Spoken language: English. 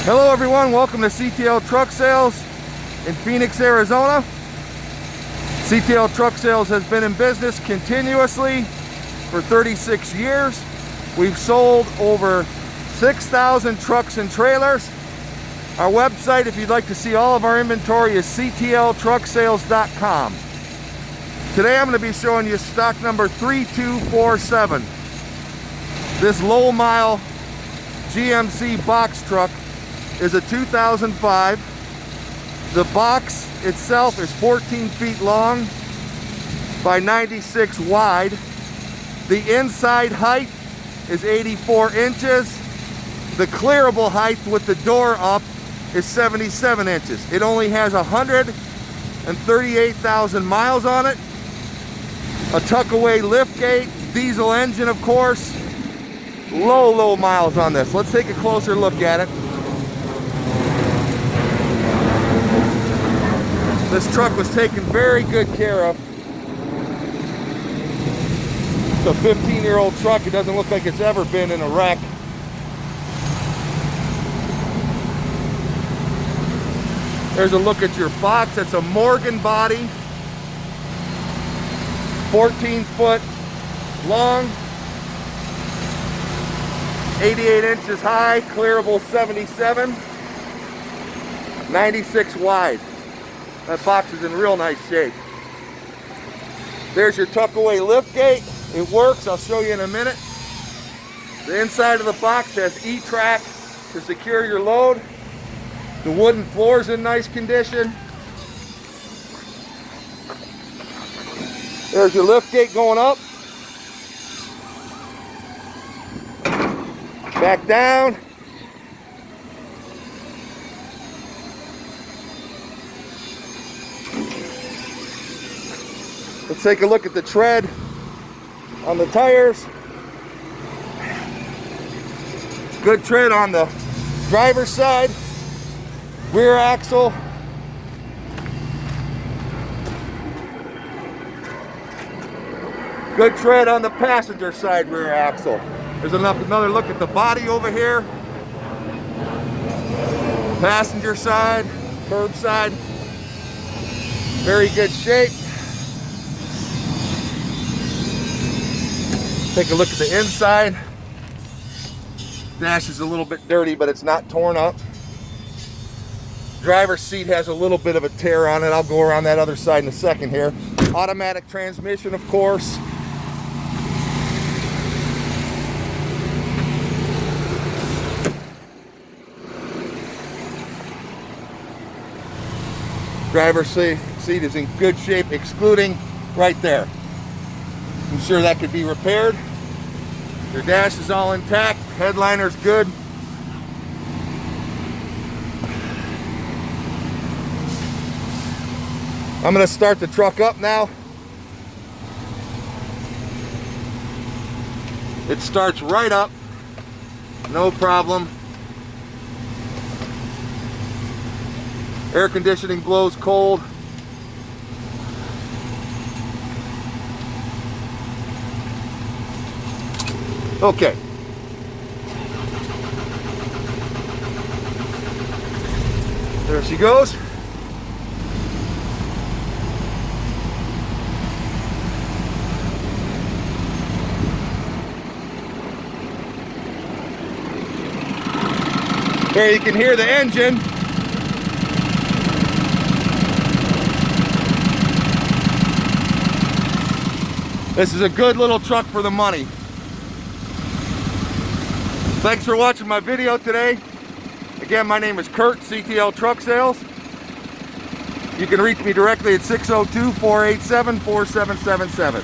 Hello everyone, welcome to CTL Truck Sales in Phoenix, Arizona. CTL Truck Sales has been in business continuously for 36 years. We've sold over 6,000 trucks and trailers. Our website, if you'd like to see all of our inventory, is ctltrucksales.com. Today I'm going to be showing you stock number 3247. This low mile GMC Box Truck is a 2005. The box itself is 14 feet long by 96 wide. The inside height is 84 inches. The clearable height with the door up is 77 inches. It only has 138,000 miles on it. A tuck-away liftgate, diesel engine of course. Low miles on this. Let's take a closer look at it. This truck was taken very good care of. It's a 15-year-old truck. It doesn't look like it's ever been in a wreck. There's a look at your box. It's a Morgan body, 14 foot long, 88 inches high, clearable 77, 96 wide. That box is in real nice shape. There's your tuck-away liftgate. It works. I'll show you in a minute. The inside of the box has E-track to secure your load. The wooden floor is in nice condition. There's your liftgate going up. Back down. Let's take a look at the tread on the tires. Good tread on the driver's side, rear axle. Good tread on the passenger side rear axle. There's another look at the body over here. Passenger side, curb side, very good shape. Take a look at the inside. Dash is a little bit dirty, but it's not torn up. Driver's seat has a little bit of a tear on it. I'll go around that other side in a second here. Automatic transmission, of course. Driver's seat is in good shape, excluding right there. I'm sure that could be repaired. Your dash is all intact. Headliner's good. I'm going to start the truck up now. It starts right up. No problem. Air conditioning blows cold. Okay. There she goes. There you can hear the engine. This is a good little truck for the money. Thanks for watching my video today. Again, my name is Kurt, CTL Truck Sales. You can reach me directly at 602-487-4777.